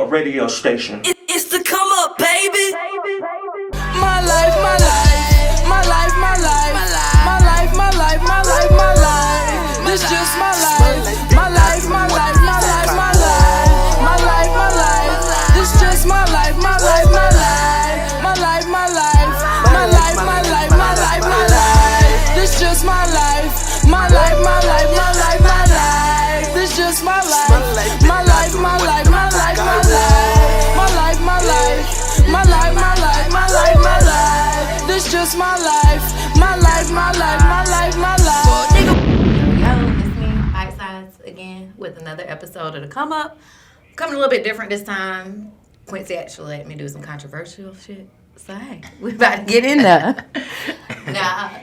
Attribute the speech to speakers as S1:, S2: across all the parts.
S1: ComeUp Radio Station.
S2: It's the come up, baby.
S3: My life, my life, my life, my life, my life, my life, my life, my life. This just my life, my life, my life, my life, my life, my life, my life. This just my life, my life, my life, my life, my life, my life, my life, my life, my life. This just my life, my life, my life, my life, my life. This just my life, my life, my life, my life, my life, my life, my life, my life, my life, my life, my life. This just my life, my life, my life, my life, my life.
S4: Yo, it's me, Bite Size, again with another episode of the Come Up. Coming a little bit different this time. Quincy actually let me do some controversial shit. So hey, we about to get in there. Now,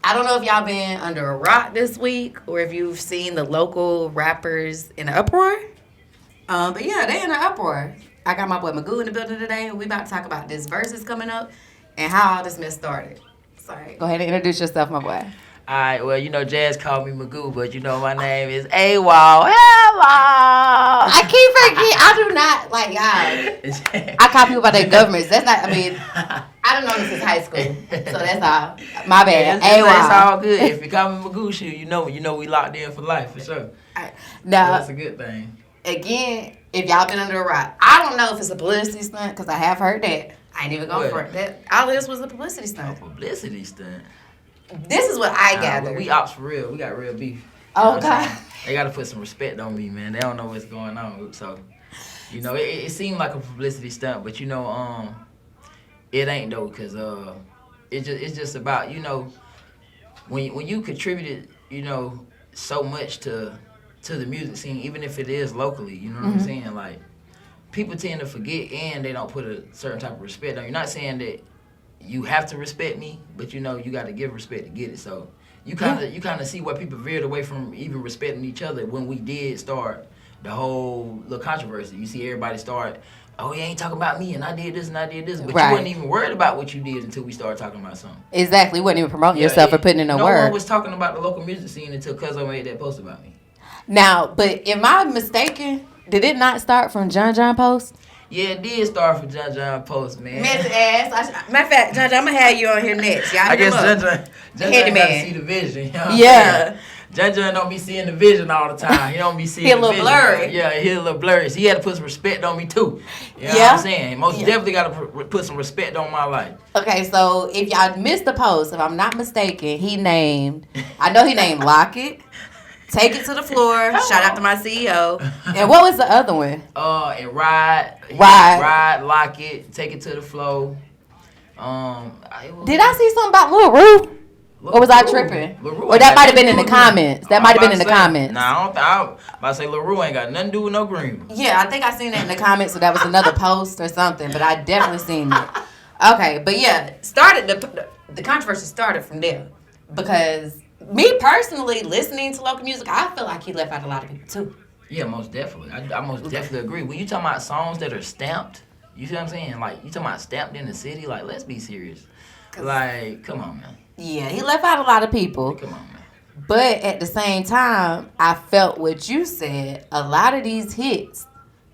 S4: I don't know if y'all been under a rock this week or if you've seen the local rappers in an uproar. But yeah, they in an uproar. I got my boy Magoo in the building today, and we about to talk about this verses coming up and how all this mess started. Sorry. Go ahead and introduce yourself, my boy.
S5: All right, well, you know, Jazz called me Magoo, but you know my name is Awall. Hello!
S4: I keep forgetting. I do not, like, y'all. I call people by their governments. That's not, I mean, I don't know this is high school. So that's all. My bad.
S5: That's all good. If you call me Magoo, shoot, you know we locked in for life, for sure.
S4: Now,
S5: so that's a good thing.
S4: Again, if y'all been under a rock, I don't know if it's a publicity stunt, because I have heard that. I ain't even going for it. That all this was a publicity stunt.
S5: A publicity stunt?
S4: This is what I gathered.
S5: We ops for real. We got real beef.
S4: Oh, God.
S5: They got to put some respect on me, man. They don't know what's going on. So, you know, it seemed like a publicity stunt, but, you know, it ain't, though, because it's just about, you know, when you contributed, you know, so much to the music scene, even if it is locally, you know what I'm saying? Like, people tend to forget and they don't put a certain type of respect on. You're not saying that you have to respect me, but you know you got to give respect to get it. So you kind of see why people veered away from even respecting each other when we did start the whole little controversy. You see everybody start, oh, you ain't talking about me, and I did this, but you wasn't even worried about what you did until we started talking about something.
S4: Exactly, you wasn't even promoting yourself or putting in a word.
S5: No one was talking about the local music scene until Cuzo made that post about me.
S4: Now, but am I mistaken? Did it not start from John Post?
S5: Yeah, it did start from John Post, man.
S4: Miss ass. Matter of fact, John, I'm gonna have you on here next. Y'all
S5: I guess John got to see the vision. You know yeah. John don't be seeing the vision all the time. He don't be seeing the vision. He a little blurry. Yeah, he a little blurry. So he had to put some respect on me, too. You know what I'm saying? Most definitely got to put some respect on my life.
S4: Okay, so if y'all missed the post, if I'm not mistaken, I know he named Lockett. Take it to the floor. Shout out to my CEO. And what was the other one?
S5: And Ride, Lock It, Take It to the Floor.
S4: Did I see something about Lil Rue? Or was I tripping? Or that might have been in the comments. That might have been in the comments.
S5: Nah, I'm about to say Lil Rue ain't got nothing to do with no green.
S4: Yeah, I think I seen that in the comments, so that was another post or something, but I definitely seen it. Okay, but yeah, the controversy started from there. Because me personally, listening to local music, I feel like he left out a lot of people too.
S5: Yeah, most definitely. I most definitely agree. When you talking about songs that are stamped, you see what I'm saying? Like, you talking about stamped in the city, like, let's be serious. Like, come on, man.
S4: Yeah, he left out a lot of people.
S5: Come on, man.
S4: But at the same time, I felt what you said. A lot of these hits,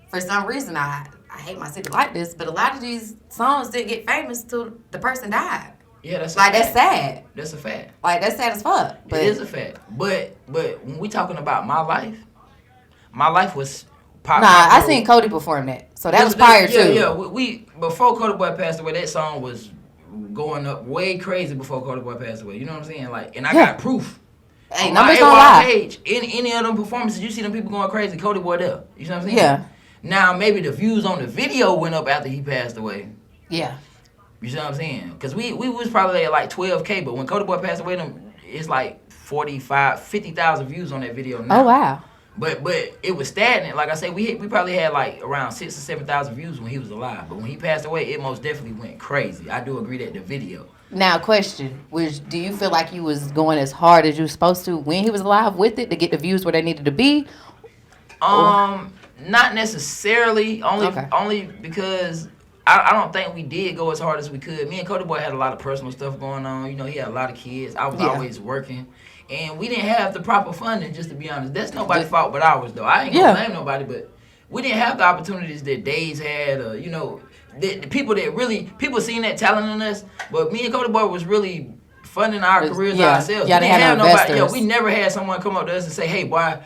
S4: for some reason, I hate my city like this, but a lot of these songs didn't get famous till the person died.
S5: Yeah, that's
S4: that's sad.
S5: That's a fact.
S4: Like, that's sad as fuck. But
S5: it is a fact. But when we talking about my life was pop.
S4: Nah, I seen Cody perform that, so that was prior too.
S5: Yeah. We before Cody Boy passed away, that song was going up way crazy before Cody Boy passed away. You know what I'm saying? Like, and I got proof.
S4: Hey, numbers don't lie.
S5: Page, in any of them performances, you see them people going crazy. Cody Boy there. You know what I'm saying?
S4: Yeah.
S5: Now maybe the views on the video went up after he passed away.
S4: Yeah.
S5: You see what I'm saying? Because we was probably at like 12K, but when Cody Boy passed away, it's like 50,000 views on that video now.
S4: Oh, wow.
S5: But it was stagnant. Like I said, we probably had like around 6,000 or 7,000 views when he was alive. But when he passed away, it most definitely went crazy. I do agree that the video.
S4: Now, question, do you feel like you was going as hard as you were supposed to when he was alive with it to get the views where they needed to be?
S5: Not necessarily. Only because I don't think we did go as hard as we could. Me and Cody Boy had a lot of personal stuff going on. You know, he had a lot of kids. I was always working. And we didn't have the proper funding, just to be honest. That's nobody's fault but ours, though. I ain't gonna blame nobody, but we didn't have the opportunities that Days had, or you know, the people that really people seen that talent in us. But me and Cody Boy was really funding our careers ourselves.
S1: Yeah,
S5: we didn't have nobody.
S1: investors.
S5: We never had someone come up to us and say, "Hey, boy,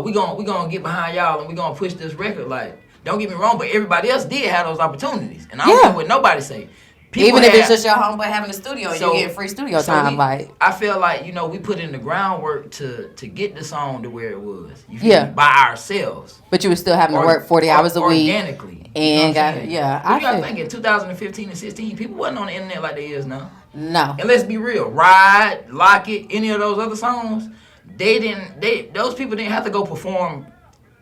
S5: we gonna get behind y'all and we gonna push this record." Like, don't get me wrong, but everybody else did have those opportunities, and I don't care what nobody say.
S1: Even if it's just your homeboy having a studio and you get free studio time,
S5: I feel like, you know, we put in the groundwork to get the song to where it was. You feel me? By ourselves.
S1: But you were still having to work 40 hours a week.
S5: Organically.
S1: And
S5: I think in 2015 and 16, people wasn't on the internet like they is now.
S1: No.
S5: And let's be real, Ride, Lock It, any of those other songs, those people didn't have to go perform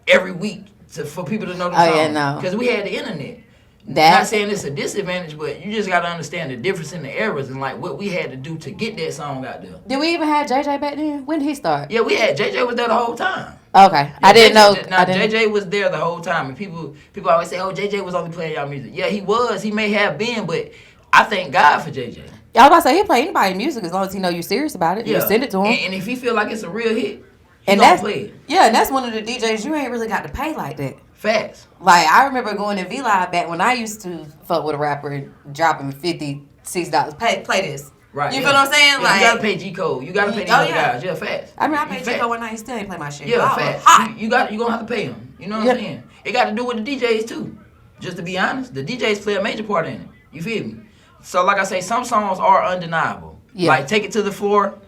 S5: every week for people to know the song.
S1: Yeah, no.
S5: Because we had the internet. Not saying it's a disadvantage, but you just got to understand the difference in the eras and like what we had to do to get that song out there.
S1: Did we even have JJ back then? When did he start?
S5: Yeah, we had JJ was there the whole time.
S1: Okay, yeah, I didn't know.
S5: JJ was there the whole time, and people always say, "Oh, JJ was only playing y'all music." Yeah, he was. He may have been, but I thank God for JJ.
S1: I was about to say, he'll play anybody's music as long as he know you're serious about it. Yeah. You send it to him.
S5: And if he feel like it's a real hit, he
S1: and
S5: gonna play it.
S1: Yeah, and that's one of the DJs you ain't really got to pay like that.
S5: Facts.
S1: Like, I remember going to V-Live back when I used to fuck with a rapper and dropping $56. Play this.
S5: Right.
S1: You feel what I'm saying?
S5: Yeah,
S1: like,
S5: you gotta pay G-Code. You gotta pay these other guys. Yeah, facts.
S1: I mean, I paid G-Code one night, he still ain't play my shit.
S5: Yeah, facts. You gonna have to pay him. You know what I'm saying? It got to do with the DJs too. Just to be honest, the DJs play a major part in it. You feel me? So like I say, some songs are undeniable. Yeah. Like Take It to the Floor.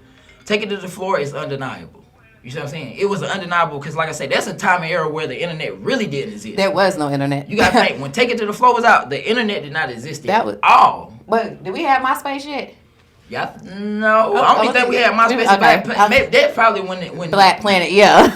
S5: Take It to the Floor is undeniable. You see what I'm saying? It was undeniable because, like I said, that's a time and era where the internet really didn't exist.
S1: There was no internet.
S5: You gotta think, when Take It to the Floor was out, the internet did not exist at all.
S1: But did we have MySpace yet?
S5: Yeah, no. I don't even think we had MySpace. Okay. That's probably when
S1: Black Planet,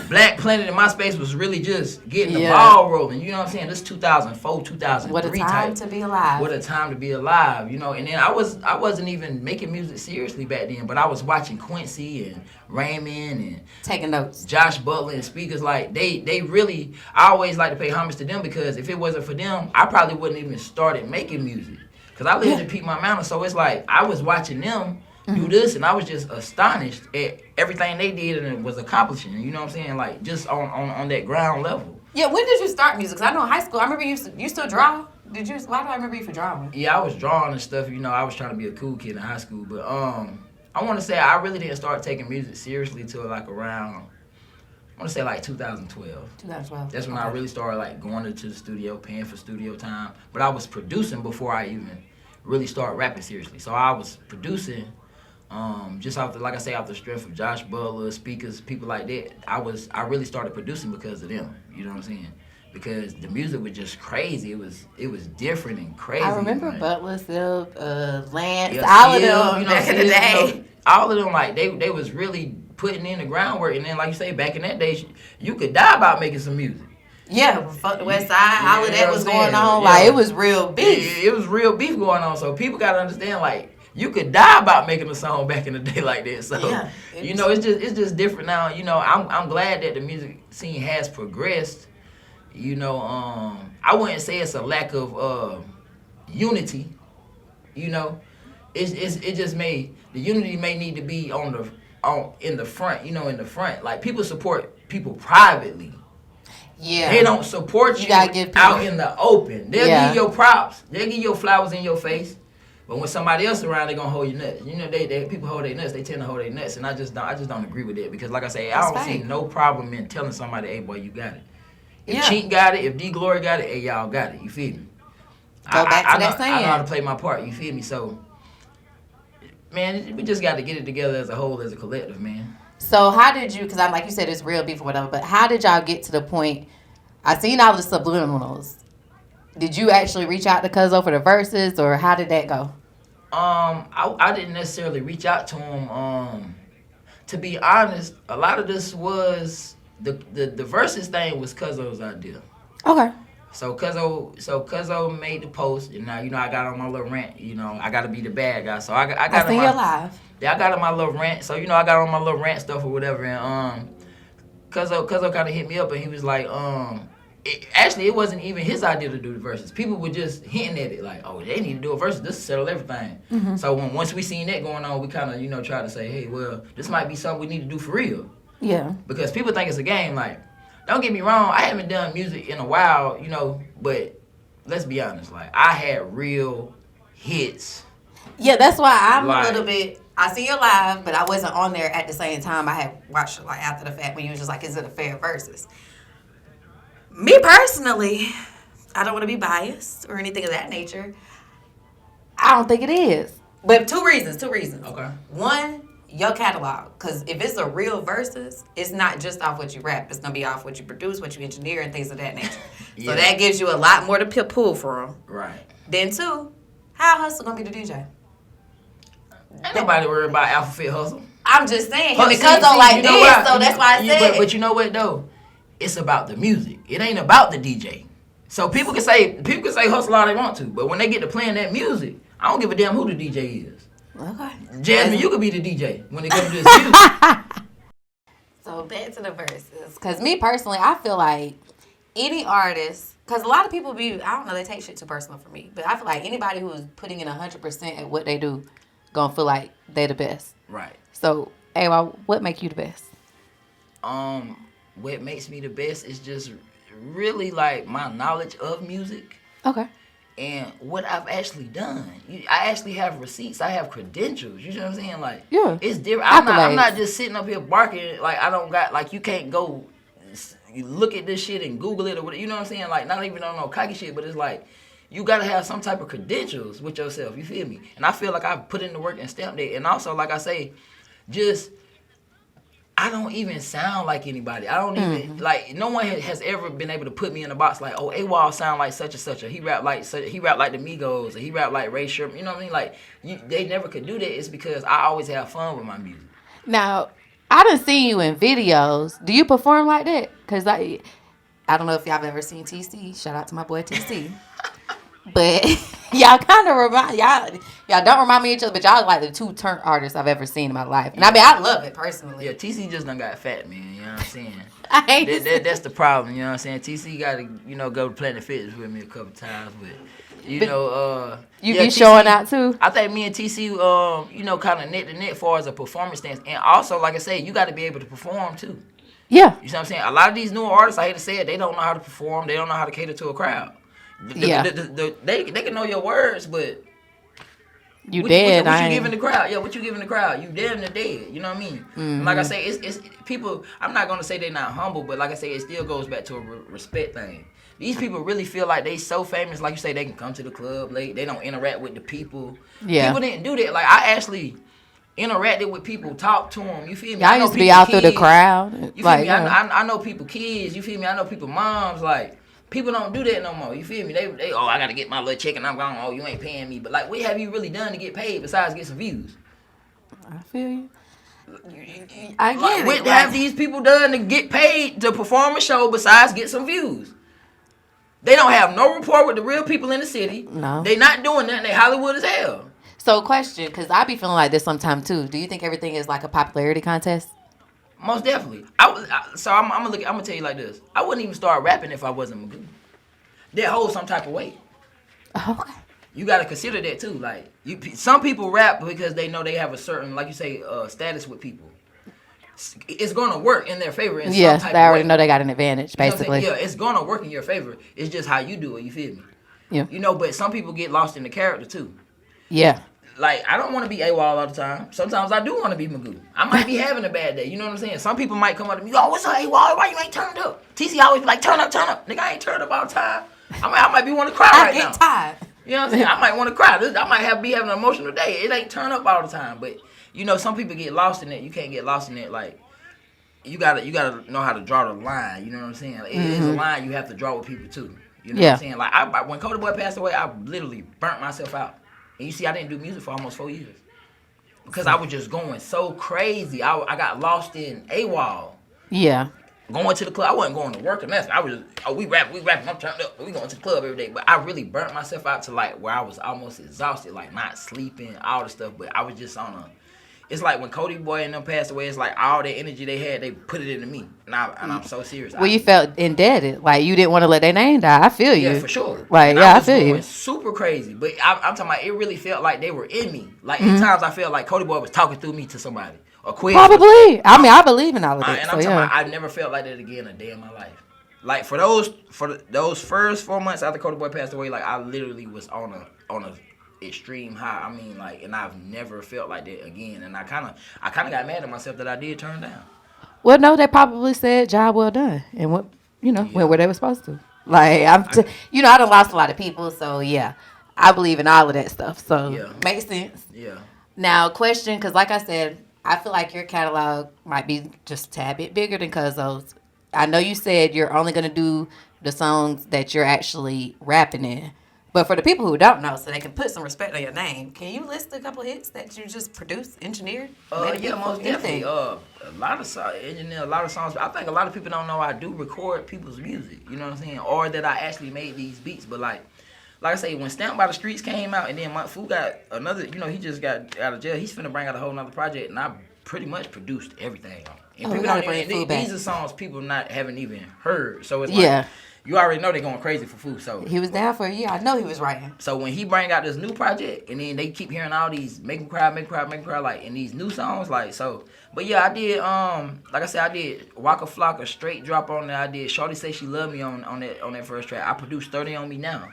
S5: Black Planet and MySpace was really just getting the ball rolling. You know what I'm saying? This 2004, 2003
S1: What a time to be alive.
S5: What a time to be alive. You know, and then I wasn't even making music seriously back then, but I was watching Quincy and Raymond and
S1: taking notes.
S5: Josh Butler and speakers like they really. I always like to pay homage to them because if it wasn't for them, I probably wouldn't even started making music. Because I lived to peak my mountain, so it's like I was watching them do this, and I was just astonished at everything they did and it was accomplishing. You know what I'm saying? Like, just on that ground level.
S1: Yeah, when did you start music? Because I know in high school, I remember you still draw? Why do I remember you for drawing?
S5: Yeah, I was drawing and stuff. You know, I was trying to be a cool kid in high school. But I want to say I really didn't start taking music seriously till like around, I want to say like 2012.
S1: 2012.
S5: That's when I really started like going into the studio, paying for studio time. But I was producing before I even really started rapping seriously. So I was producing just off off the strength of Josh Butler, speakers, people like that. I really started producing because of them. You know what I'm saying? Because the music was just crazy. It was different and crazy.
S1: I remember Butler, Silk, Lance,
S5: all
S1: of them back in the day.
S5: All of them, like, they was really putting in the groundwork. And then, like you say, back in that day, you could die about making some music.
S1: Yeah, fuck the West Side, all of that was going on. Yeah. Like, it was real beef.
S5: It was real beef going on. So people got to understand, like, you could die about making a song back in the day like that. So, you know, it's just different now. You know, I'm glad that the music scene has progressed. You know, I wouldn't say it's a lack of unity. You know, it just the unity may need to be in the front. You know, in the front, like people support people privately.
S1: Yeah,
S5: they don't support you out in the open. They'll give you your props. They'll give you your flowers in your face. But when somebody else around, they're gonna hold your nuts. You know, they people hold their nuts. They tend to hold their nuts, and I just don't agree with that because, like I say, I don't see no problem in telling somebody, "Hey, boy, you got it." If Chink got it, if D Glory got it, hey, y'all got it. You feel me?
S1: Go back to that saying.
S5: I know how to play my part. You feel me? So, man, we just got to get it together as a whole, as a collective, man.
S1: So how did you? Because I'm like you said, it's real beef or whatever. But how did y'all get to the point? I seen all the subliminals. Did you actually reach out to Cuzo for the verses, or how did that go?
S5: I didn't necessarily reach out to him. To be honest, a lot of this was the verses thing was Cuzo's idea.
S1: Okay.
S5: So Cuzo made the post, and now, you know, I got on my little rant. You know, I got to be the bad guy. So I got.
S1: I seen you live.
S5: Yeah, I got on my little rant. So, you know, I got on my little rant stuff or whatever, and Cuzo kind of hit me up, and he was like, actually, it wasn't even his idea to do the verses. People were just hinting at it, like, oh, they need to do a verses. This will settle everything. Mm-hmm. So once we seen that going on, we kind of, you know, tried to say, hey, well, this might be something we need to do for real.
S1: Yeah.
S5: Because people think it's a game. Like, don't get me wrong, I haven't done music in a while, you know, but let's be honest, like, I had real hits.
S1: Yeah, that's why I'm
S5: Like-
S1: a little bit. I see you live, but I wasn't on there at the same time. I had watched it like after the fact when you was just like, "Is it a fair versus?" Me personally, I don't want to be biased or anything of that nature. I don't think it is, but two reasons.
S5: Okay.
S1: One, your catalog, because if it's a real versus, it's not just off what you rap. It's gonna be off what you produce, what you engineer, and things of that nature.
S5: Yeah.
S1: So that gives you a lot more to pull from.
S5: Right.
S1: Then two, how Hustle gonna be the DJ?
S5: Ain't nobody worried about Alpha Fit Hustle.
S1: I'm just saying,
S5: But
S1: because
S5: see,
S1: like
S5: you
S1: this,
S5: know what?
S1: so that's why I said.
S5: But you know what though? It's about the music. It ain't about the DJ. So people can say hustle all they want to, but when they get to playing that music, I don't give a damn who the DJ is.
S1: Okay.
S5: Jasmine, you could be the DJ when it comes to this music.
S1: So back to the verses, because me personally, I feel like any artist, because a lot of people I don't know, they take shit too personal for me, but I feel like anybody who is putting in 100% at what they do, gonna feel like they the best.
S5: Right.
S1: So, Awall, what make you the best?
S5: What makes me the best is just really like my knowledge of music
S1: Okay.
S5: and what I've actually done. I actually have receipts. I have credentials. You know what I'm saying? Like,
S1: Yeah.
S5: it's different. I'm
S1: Accolades.
S5: not just sitting up here barking. Like, I don't got, like, you can't go you look at this shit and Google it or whatever. You know what I'm saying? Like, not even on no cocky shit, but it's like, you got to have some type of credentials with yourself. You feel me? And I feel like I've put in the work and stamped it. And also, like I say, just, I don't even sound like anybody. I don't even, like, no one has ever been able to put me in a box like, oh, Awall sound like such and such, or he rap like the Migos, or he rap like Ray Sherman. You know what I mean? Like, they never could do that. It's because I always have fun with my music.
S1: Now, I done seen you in videos. Do you perform like that? Because I don't know if y'all have ever seen TC. Shout out to my boy TC. But y'all kind of y'all don't remind me of each other, but y'all like the two turnt artists I've ever seen in my life. And I mean, I love it personally.
S5: Yeah, TC just done got fat, man. You know what I'm saying?
S1: I hate this.
S5: That's the problem. You know what I'm saying? TC got to, go to Planet Fitness with me a couple times, but you
S1: be
S5: TC,
S1: showing out too.
S5: I think me and TC, kind of neck to neck far as a performance stance, and also, like I said, you got to be able to perform too.
S1: Yeah.
S5: You know what I'm saying? A lot of these newer artists, I hate to say it, they don't know how to perform. They don't know how to cater to a crowd. They can know your words, but
S1: You
S5: what
S1: dead.
S5: you giving the crowd? Yeah, what you giving the crowd? You damn near dead. You know what I mean?
S1: Mm-hmm.
S5: Like I say, it's people. I'm not gonna say they're not humble, but like I say, it still goes back to a respect thing. These people really feel like they so famous. Like you say, they can come to the club late. They don't interact with the people.
S1: Yeah.
S5: People didn't do that. Like, I actually interacted with people, talked to them. You feel me?
S1: Y'all used to be out through the crowd.
S5: You feel
S1: Like,
S5: me? I know people kids. You feel me? I know people moms. Like, people don't do that no more. You feel me? They I gotta get my little check and I'm gone. Oh, you ain't paying me. But like, what have you really done to get paid besides get some views?
S1: I feel you. I get
S5: Like,
S1: it.
S5: what have these people done to get paid to perform a show besides get some views? They don't have no rapport with the real people in the city.
S1: No.
S5: They not doing nothing. They Hollywood as hell.
S1: So, question, because I be feeling like this sometimes too. Do you think everything is like a popularity contest?
S5: Most definitely. I'm gonna tell you like this. I wouldn't even start rapping if I wasn't Magoo. That holds some type of weight.
S1: Okay.
S5: You gotta consider that too. Like, some people rap because they know they have a certain, like you say, status with people. It's gonna work in their favor in some
S1: Yeah,
S5: type
S1: they
S5: of
S1: already
S5: way.
S1: know they got an advantage,
S5: You know what I'm
S1: basically.
S5: saying? Yeah, it's gonna work in your favor. It's just how you do it. You feel me?
S1: Yeah.
S5: But some people get lost in the character too.
S1: Yeah.
S5: Like, I don't want to be Awall all the time. Sometimes I do want to be Magoo. I might be having a bad day. You know what I'm saying? Some people might come up to me, oh, what's up, Awall? Why you ain't turned up? TC always be like, turn up. Nigga, I ain't turned up all the time. I might be want to cry
S1: I
S5: right now.
S1: get tired.
S5: You know what I'm saying? I might want to cry. I might be having an emotional day. It ain't turn up all the time. But, some people get lost in it. You can't get lost in it. Like, you gotta know how to draw the line. You know what I'm saying? Like, it is a line you have to draw with people too. You know what I'm saying? Like, when Cody Boy passed away, I literally burnt myself out. And you see, I didn't do music for almost 4 years. Because I was just going so crazy. I got lost in Awall.
S1: Yeah.
S5: Going to the club. I wasn't going to work or nothing. I was just, we rapping, I'm turned up. We going to the club every day. But I really burnt myself out to like where I was almost exhausted, like not sleeping, all the stuff. But I was just on a, it's like when Cody Boy and them passed away, it's like all the energy they had, they put it into me. And I'm so serious.
S1: Well, you felt indebted. Like, you didn't want to let their name die. I feel you.
S5: Yeah, for sure.
S1: Like,
S5: and
S1: yeah, I
S5: was
S1: feel
S5: going
S1: you.
S5: super crazy. But I'm talking about, it really felt like they were in me. Like, at times I felt like Cody Boy was talking through me to somebody. A Quez.
S1: Probably. I mean, I believe in all of that.
S5: And
S1: So
S5: I'm talking
S1: yeah.
S5: about, I never felt like that again a day in my life. Like for those first 4 months after Cody Boy passed away, like I literally was on a extreme high. I mean, like, and I've never felt like that again. And I kind of got mad at myself that I did turn down.
S1: Well, no, they probably said job well done and went where they were supposed to. Like I done lost a lot of people, so yeah, I believe in all of that stuff. So makes sense.
S5: Yeah.
S1: Now, question, because like I said, I feel like your catalog might be just a tad bit bigger than Cuzo's. I know you said you're only gonna do the songs that you're actually rapping in. But for the people who don't know, so they can put some respect on your name, can you list a couple hits that you just produced, engineered?
S5: Yeah, most definitely. A lot of songs. I think a lot of people don't know I do record people's music. You know what I'm saying? Or that I actually made these beats. But like I say, when Stamped by the Streets came out, and then my fool got another. He just got out of jail. He's finna bring out a whole nother project, and I pretty much produced everything on it. And people don't even, these are songs people haven't even heard. So it's like. You already know they're going crazy for food, so
S1: he was down for a year. I know he was writing.
S5: So when he bring out this new project, and then they keep hearing all these make him cry, like in these new songs, like so. But yeah, I did. Like I said, I did Waka Flocka straight drop on there. I did Shorty Say She Love Me on that first track. I produced 30 on Me Now.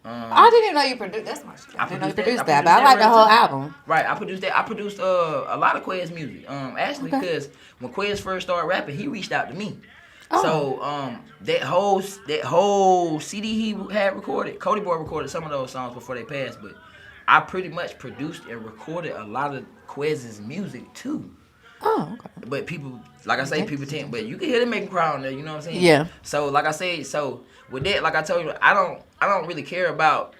S1: I didn't know you produced. That's my shit. I didn't know you produced that, but I like the whole album.
S5: Right, I produced that. I produced a lot of Quez music. Actually, because when Quez first started rapping, he reached out to me. Oh. So that whole CD he had recorded, Cody Boy recorded some of those songs before they passed, but I pretty much produced and recorded a lot of Quez's music too.
S1: Oh, okay.
S5: But people, like I say, people tend, but you can hear them making cry on there. You know what I'm saying?
S1: Yeah.
S5: So like I say, with that, like I told you, I don't really care about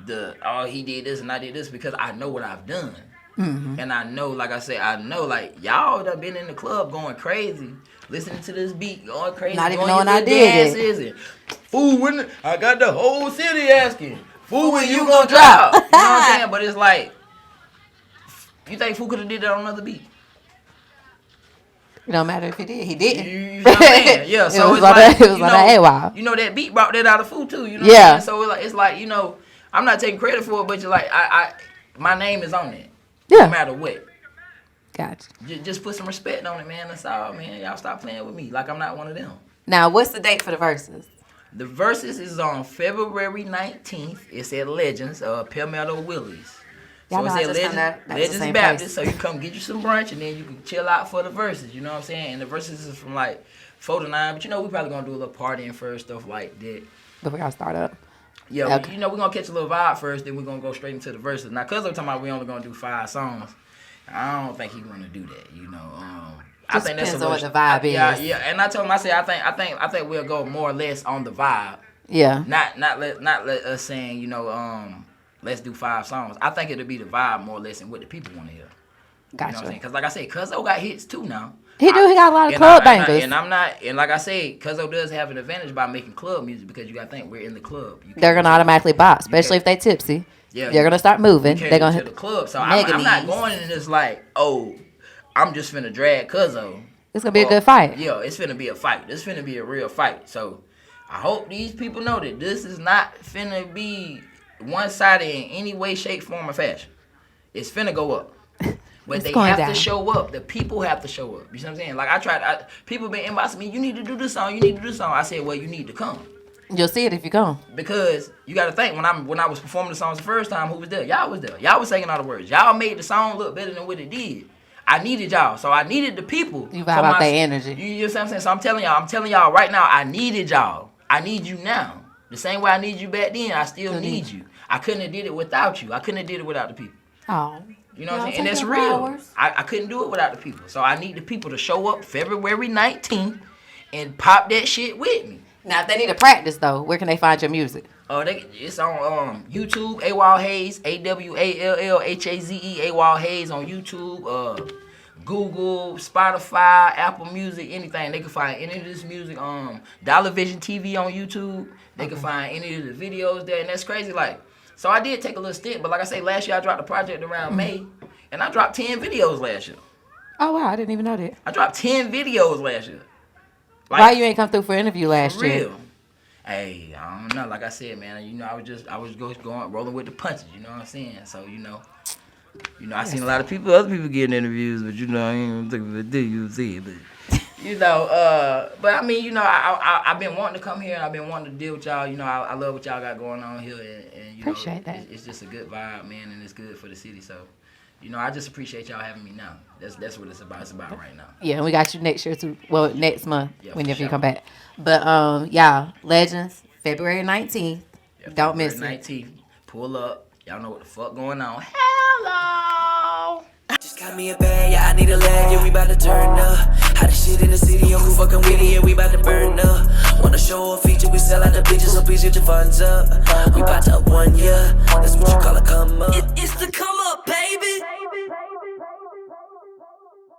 S5: he did this and I did this because I know what I've done. Mm-hmm. And I know, like I said, like y'all that been in the club going crazy, listening to this beat, going crazy,
S1: not even knowing I did it.
S5: Fool, when I got the whole city asking, fool, when you gonna drop? You know what I'm saying? But it's like, you think Fool could have did that on another beat?
S1: It don't matter if he did. He didn't.
S5: You know what I'm saying? Yeah. So
S1: it was like Awall.
S5: You know that beat brought that out of Fool too. You know what I'm saying? So it's like I'm not taking credit for it, but you're like my name is on it.
S1: Yeah.
S5: No matter what.
S1: Gotcha.
S5: Just put some respect on it, man. That's all, man. Y'all stop playing with me like I'm not one of them.
S1: Now, what's the date for the verses?
S5: The verses is on February 19th. It's at Legends, Palmetto Willie's. So it's at Legends Baptist. So you come get you some brunch and then you can chill out for the verses. You know what I'm saying? And the verses is from like 4 to 9. But we probably gonna do a little partying first, stuff like that.
S1: But we gotta start up.
S5: Yeah, okay. We're gonna catch a little vibe first, then we're gonna go straight into the verses. Now, cause I'm talking about we only gonna do 5 songs, I don't think he's gonna do that. I think that's
S1: what the vibe is.
S5: Yeah. And I told him, I said, I think we'll go more or less on the vibe.
S1: Yeah.
S5: Not let us saying, let's do 5 songs. I think it'll be the vibe more or less and what the people want to hear.
S1: Gotcha.
S5: You know what I'm saying? Cause like I said, Cuzo got hits too now.
S1: He got a lot of club bangers.
S5: And like I say, Cuzo does have an advantage by making club music because you got to think we're in the club.
S1: They're gonna automatically bop, especially if they tipsy. Yeah, they're gonna start moving. They're gonna
S5: hit the club. So I'm not going in this like, I'm just finna drag Cuzo.
S1: It's gonna be a good fight.
S5: Yeah, it's finna be a fight. This finna be a real fight. So I hope these people know that this is not finna be one-sided in any way, shape, form, or fashion. It's finna go up. But they have to show up. The people have to show up. You see what I'm saying? Like people been inboxing me, you need to do this song, I said, well, you need to come.
S1: You'll see it if you come.
S5: Because you got to think, when I was performing the songs the first time, who was there? Y'all was there. Y'all was singing all the words. Y'all made the song look better than what it did. I needed y'all. So I needed the people.
S1: You vibe out their energy.
S5: You know what I'm saying? So I'm telling y'all right now, I needed y'all. I need you now. The same way I need you back then, I still need you. I couldn't have did it without you. I couldn't have did it without the people.
S1: Oh.
S5: You know what I'm saying? And that's real. I couldn't do it without the people. So I need the people to show up February 19th and pop that shit with me.
S1: Now, if they need to practice, though, where can they find your music?
S5: It's on YouTube, Awall Hayes, AWALLHAZE, Awall Hayes on YouTube, Google, Spotify, Apple Music, anything. They can find any of this music. Dollar Vision TV on YouTube. They can find any of the videos there. And that's crazy. So I did take a little stint, but like I say, last year I dropped a project around May, and I dropped 10 videos last year.
S1: Oh, wow. I didn't even know that.
S5: I dropped 10 videos last year.
S1: Why you ain't come through for interview last year?
S5: Real. Hey, I don't know. Like I said, man, I was going rolling with the punches. You know what I'm saying? So You know, I seen a lot of other people getting interviews, but you know, I ain't even thinking of it. You see, but you know, but I mean, you know, I've been wanting to come here and I've been wanting to deal with y'all. You know, I love what y'all got going on here, and you
S1: Appreciate
S5: know,
S1: that.
S5: it's just a good vibe, man, and it's good for the city. So, you know, I just appreciate y'all having me now. That's what it's about. It's about right now.
S1: Yeah, and we got you next year too. Well, next month,
S5: Yeah,
S1: whenever
S5: for
S1: you
S5: sure.
S1: come back. But y'all, Legends, February 19th.
S5: Yeah,
S1: Don't miss it.
S5: 19th, pull up. Y'all know what the fuck going on. Hello.
S3: Just got me a bag, yeah, I need a leg, yeah, we bout to turn up. How the shit in the city, yo, who fucking with it, yeah, we bout to burn up. Wanna show a feature, we sell out the bitches, so please get your funds up. We bout to up 1 year, that's what you call a come up.
S2: It's the come up,